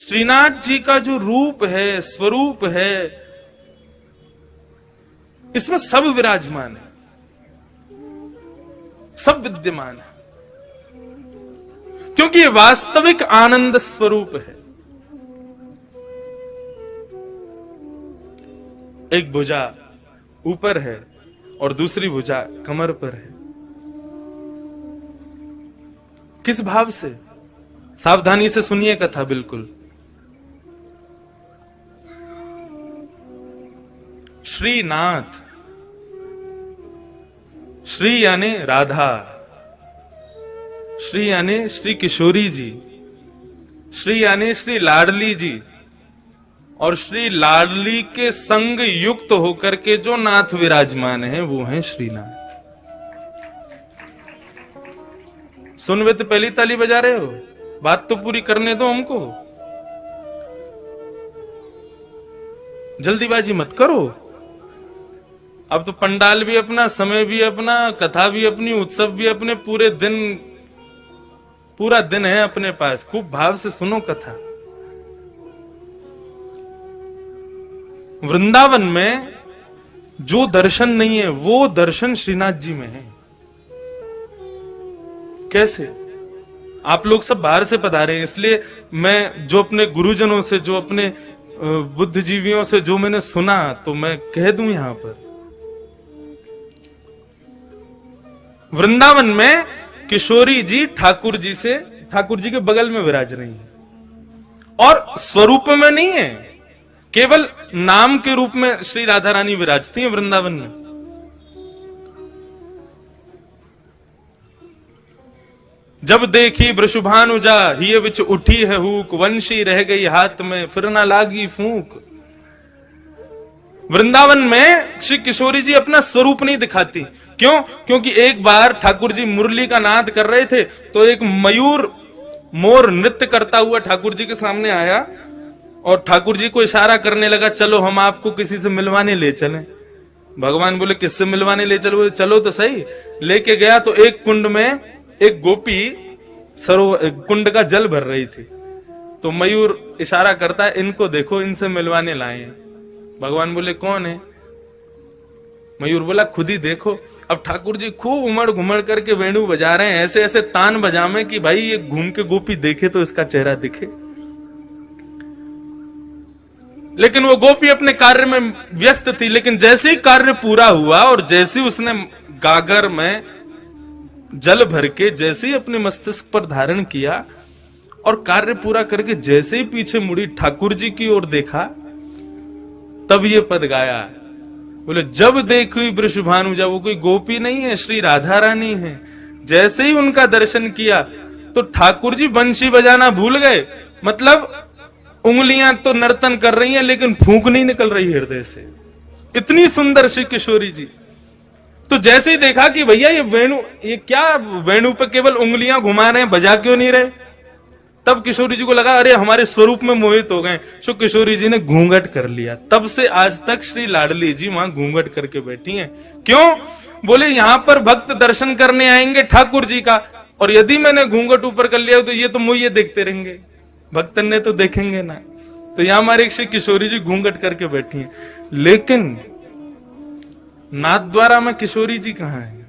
श्रीनाथ जी का जो रूप है, स्वरूप है, इसमें सब विराजमान है, सब विद्यमान है, क्योंकि ये वास्तविक आनंद स्वरूप है। एक भुजा ऊपर है और दूसरी भुजा कमर पर है। किस भाव से? सावधानी से सुनिए कथा बिल्कुल। श्रीनाथ, श्री यानी राधा, श्री यानी श्री किशोरी जी, श्री यानी श्री लाडली जी, और श्री लाडली के संग युक्त होकर के जो नाथ विराजमान है वो है श्रीनाथ। सुनवे तो पहली ताली बजा रहे हो, बात तो पूरी करने दो हमको, जल्दीबाजी मत करो। अब तो पंडाल भी अपना, समय भी अपना, कथा भी अपनी, उत्सव भी अपने, पूरा दिन है अपने पास। खूब भाव से सुनो कथा। वृंदावन में जो दर्शन नहीं है वो दर्शन श्रीनाथ जी में है। कैसे? आप लोग सब बाहर से पधारे हैं, इसलिए मैं जो अपने गुरुजनों से, जो अपने बुद्धिजीवियों से जो मैंने सुना तो मैं कह दूं यहां पर। वृंदावन में किशोरी जी ठाकुर जी के बगल में विराज रही है, और स्वरूप में नहीं है, केवल नाम के रूप में श्री राधा रानी विराजती हैं वृंदावन में। जब देखी वृषभानुजा हिय विच उठी है हुक, वंशी रह गई हाथ में फिर ना लागी फूंक। वृंदावन में श्री किशोरी जी अपना स्वरूप नहीं दिखाती। क्यों? क्योंकि एक बार ठाकुर जी मुरली का नाद कर रहे थे तो एक मयूर मोर नृत्य करता हुआ ठाकुर जी के सामने आया और ठाकुर जी को इशारा करने लगा, चलो हम आपको किसी से मिलवाने ले चलें। भगवान बोले किससे मिलवाने ले चलो? चलो तो सही। लेके गया तो एक कुंड में एक गोपी कुंड का जल भर रही थी, तो मयूर इशारा करता है, इनको देखो, इनसे मिलवाने लाए हैं। भगवान बोले कौन है? मयूर बोला खुद ही देखो। अब ठाकुर जी खूब उमड़ घुमड़ करके वेणु बजा रहे हैं, ऐसे ऐसे तान बजामे कि भाई ये घूम के गोपी देखे तो इसका चेहरा दिखे। लेकिन वो गोपी अपने कार्य में व्यस्त थी। लेकिन जैसे ही कार्य पूरा हुआ और जैसे ही उसने गागर में जल भर के जैसे ही अपने मस्तिष्क पर धारण किया और कार्य पूरा करके जैसे ही पीछे मुड़ी ठाकुर जी की ओर देखा, तब ये पद गाया। बोले जब देखी वृषभानुजा, वो कोई गोपी नहीं है, श्री राधा रानी है। जैसे ही उनका दर्शन किया तो ठाकुर जी बंशी बजाना भूल गए। मतलब उंगलियां तो नर्तन कर रही हैं लेकिन फूंक नहीं निकल रही हृदय से। इतनी सुंदर श्री किशोरी जी। तो जैसे ही देखा कि भैया ये क्या वेणु पे केवल उंगलियां घुमा रहे हैं, बजा क्यों नहीं रहे? तब किशोरी जी को लगा अरे हमारे स्वरूप में मोहित हो गए। सो किशोरी जी ने घूंघट कर लिया। तब से आज तक श्री लाडली जी वहां घूंघट करके बैठी हैं। क्यों? बोले यहां पर भक्त दर्शन करने आएंगे ठाकुर जी का, और यदि मैंने घूंघट ऊपर कर लिया तो ये तो मुझे देखते रहेंगे, भक्तन ने तो देखेंगे ना। तो यहां हमारी श्री किशोरी जी घूंघट करके बैठी हैं। लेकिन नाथद्वारा में किशोरी जी कहां है?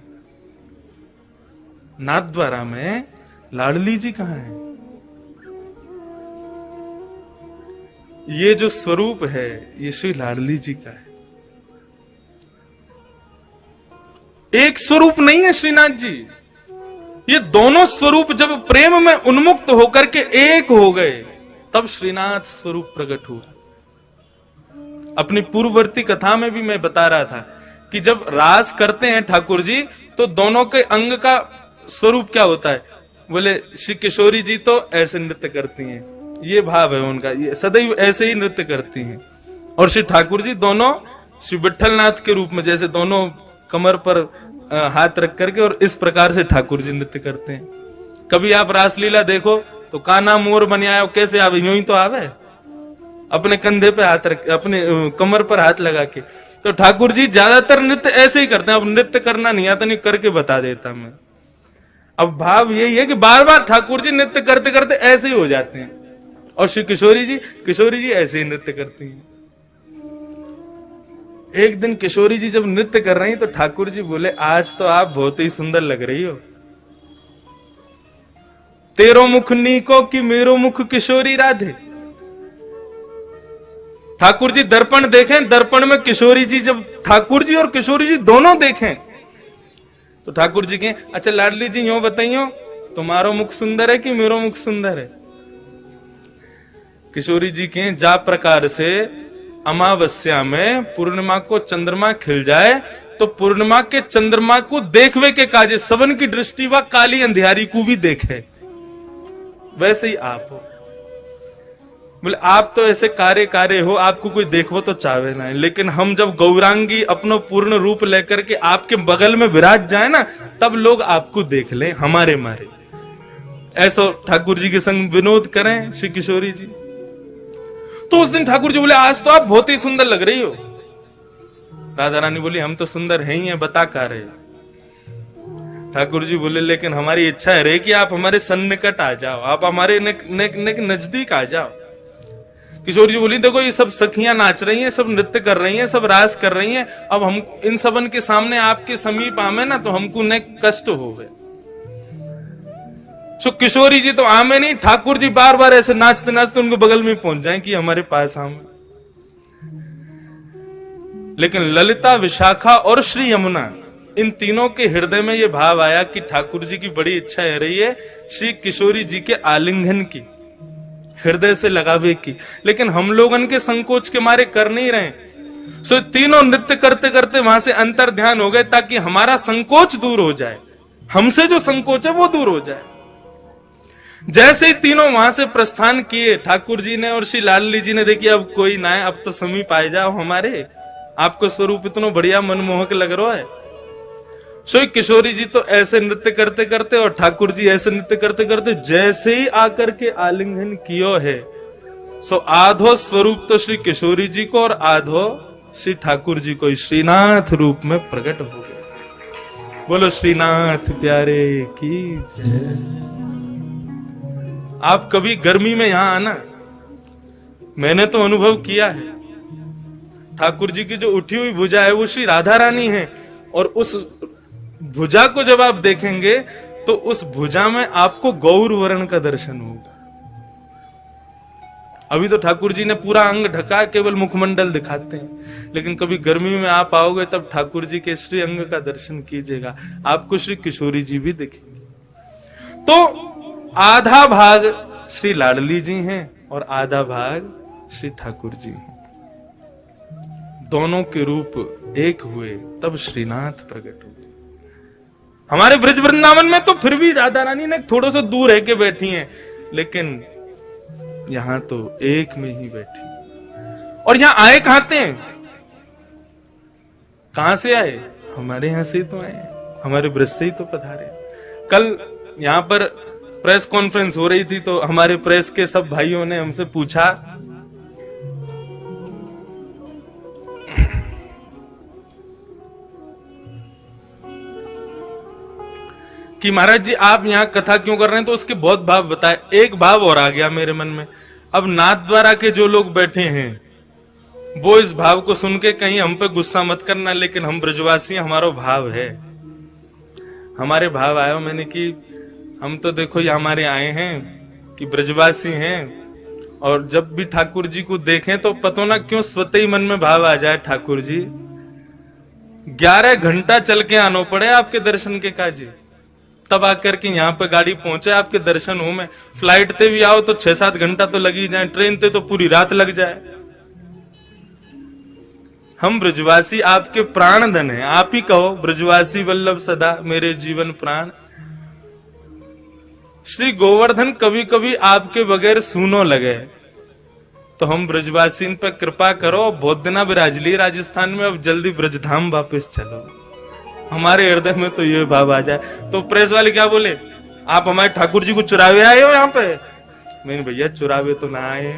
नाथद्वारा में लाडली जी कहां है? ये जो स्वरूप है ये श्री लाडली जी का है। एक स्वरूप नहीं है श्रीनाथ जी। ये दोनों स्वरूप जब प्रेम में उन्मुक्त होकर के एक हो गए तब श्रीनाथ स्वरूप प्रकट हुआ। अपनी पूर्ववर्ती कथा में भी मैं बता रहा था कि जब रास करते हैं ठाकुर जी तो दोनों के अंग का स्वरूप क्या होता है? बोले श्री किशोरी जी तो ऐसे नृत्य करती हैं, ये भाव है उनका, ये सदैव ऐसे ही नृत्य करती हैं। और श्री ठाकुर जी दोनों श्री विठलनाथ के रूप में जैसे दोनों कमर पर हाथ रख करके और इस प्रकार से ठाकुर जी नृत्य करते हैं। कभी आप रासलीला देखो तो काना मोर बने आयो, कैसे आवे? यूं ही तो आवे, अपने कंधे पे हाथ रख, अपने कमर पर हाथ लगा के। तो ठाकुर जी ज्यादातर नृत्य ऐसे ही करते हैं। अब नृत्य करना नहीं आता, नहीं करके बता देता मैं। अब भाव यही है कि बार बार ठाकुर जी नृत्य करते करते ऐसे ही हो जाते हैं। और श्री किशोरी जी ऐसे ही नृत्य करती हैं। एक दिन किशोरी जी जब नृत्य कर रही तो ठाकुर जी बोले, आज तो आप बहुत ही सुंदर लग रही हो। तेरो मुख नीको कि मेरो मुख किशोरी राधे। ठाकुर जी दर्पण देखें, दर्पण में किशोरी जी, जब ठाकुर जी और किशोरी जी दोनों देखें तो ठाकुर जी कहें, अच्छा लाडली जी यूं बताइयो, तुम्हारो मुख सुंदर है कि मेरो मुख सुंदर है? किशोरी जी कहें, जा प्रकार से अमावस्या में पूर्णिमा को चंद्रमा खिल जाए तो पूर्णिमा के चंद्रमा को देखवे के काजे सबन की दृष्टि व काली अंधियारी को भी देखे, वैसे ही आप हो। बोले आप तो ऐसे कार्य हो, आपको कोई देखो तो चाहे ना, लेकिन हम जब गौरांगी अपना पूर्ण रूप लेकर के आपके बगल में विराज जाए ना, तब लोग आपको देख लें हमारे मारे। ऐसा ठाकुर जी के संग विनोद करें श्री किशोरी जी। तो उस दिन ठाकुर जी बोले, आज तो आप बहुत ही सुंदर लग रही हो। राधा रानी बोली, हम तो सुंदर हैं ही हैं, बता का रहे। ठाकुर जी बोले, लेकिन हमारी इच्छा है रे कि आप हमारे सन्निकट आ जाओ, आप हमारे नजदीक आ जाओ। किशोर जी बोली, देखो ये सब सखियां नाच रही हैं, सब नृत्य कर रही हैं, सब रास कर रही हैं, अब हम इन सबन के सामने आपके समीप आमे ना तो हमको न कष्ट होवे। सो किशोरी जी तो आमे नहीं, ठाकुर जी बार बार ऐसे नाचते नाचते उनके बगल में पहुंच जाएं कि हमारे पास आमे। लेकिन ललिता, विशाखा और श्री यमुना, इन तीनों के हृदय में यह भाव आया कि ठाकुर जी की बड़ी इच्छा है रही है श्री किशोरी जी के आलिंगन की, हृदय से लगावे की, लेकिन हम लोगन के संकोच के मारे कर नहीं रहे। सो तीनों नृत्य करते करते वहां से अंतर ध्यान हो गए ताकि हमारा संकोच दूर हो जाए, हमसे जो संकोच है वो दूर हो जाए। जैसे ही तीनों वहां से प्रस्थान किए, ठाकुर जी ने और श्री लाडली जी ने देखी अब कोई ना है, अब तो समीप आ जाओ हमारे, आपको स्वरूप इतना बढ़िया मनमोहक लग रहा है। सो किशोरी जी तो ऐसे नृत्य करते करते और ठाकुर जी ऐसे नृत्य करते करते जैसे ही आकर के आलिंगन कियो है, सो आधो स्वरूप तो श्री किशोरी जी को और आधो श्री ठाकुर जी को श्रीनाथ रूप में प्रकट हो गए। बोलो श्रीनाथ प्यारे की जय। आप कभी गर्मी में यहां आना, मैंने तो अनुभव किया है। ठाकुर जी की जो उठी हुई भुजा है वो श्री राधा रानी है, और उस भुजा को जब आप देखेंगे तो उस भुजा में आपको गौर वर्ण का दर्शन होगा। अभी तो ठाकुर जी ने पूरा अंग ढका, केवल मुखमंडल दिखाते हैं, लेकिन कभी गर्मी में आप आओगे तब ठाकुर जी के श्री अंग का दर्शन कीजिएगा, आपको श्री किशोरी जी भी दिखेंगे। तो आधा भाग श्री लाडली जी हैं और आधा भाग श्री ठाकुर जी हैं, दोनों के रूप एक हुए तब श्रीनाथ प्रकट हुए। हमारे ब्रज वृंदावन में तो फिर भी राधा रानी ने थोड़ा सा दूर रह के बैठी हैं, लेकिन यहां तो एक में ही बैठी। और यहां आए कहां थे? कहां से आए? हमारे यहां से तो आए, हमारे ब्रज से ही तो पधारे। कल यहां पर प्रेस कॉन्फ्रेंस हो रही थी तो हमारे प्रेस के सब भाइयों ने हमसे पूछा कि महाराज जी आप यहाँ कथा क्यों कर रहे हैं, तो उसके बहुत भाव बताए। एक भाव और आ गया मेरे मन में, अब नाथ द्वारा के जो लोग बैठे हैं वो इस भाव को सुन के कहीं हम पे गुस्सा मत करना, लेकिन हम ब्रजवासी हमारा भाव है, हमारे भाव आयो मैंने कि हम तो देखो ये हमारे आए हैं कि ब्रजवासी हैं, और जब भी ठाकुर जी को देखें तो पता ना क्यों स्वतः ही मन में भाव आ जाए, ठाकुर जी 11 घंटा चल के आना पड़े आपके दर्शन के काजी, तब आकर के यहाँ पे गाड़ी पहुंचे आपके दर्शन हो में। फ्लाइट ते भी आओ तो 6-7 घंटा तो लग ही जाए, ट्रेन ते तो पूरी रात लग जाए। हम ब्रजवासी आपके प्राण धन है, आप ही कहो ब्रजवासी वल्लभ सदा मेरे जीवन प्राण। श्री गोवर्धन कभी कभी आपके बगैर सूनो लगे, तो हम ब्रजवासी पे कृपा करो, बहुत दिना विराज ली राजस्थान में, अब जल्दी ब्रजधाम वापस चलो। हमारे हृदय में तो ये भाव आ जाए। तो प्रेस वाले क्या बोले, आप हमारे ठाकुर जी को चुरावे आए हो यहाँ पे? मैंने भैया चुरावे तो ना आए।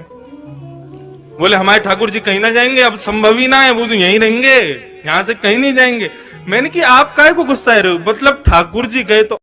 बोले हमारे ठाकुर जी कहीं ना जाएंगे, अब संभव ही ना है, वो तो यहीं रहेंगे, यहाँ से कहीं नहीं जाएंगे। मैंने कि आप काहे को गुस्सा रहे हो, मतलब ठाकुर जी गए तो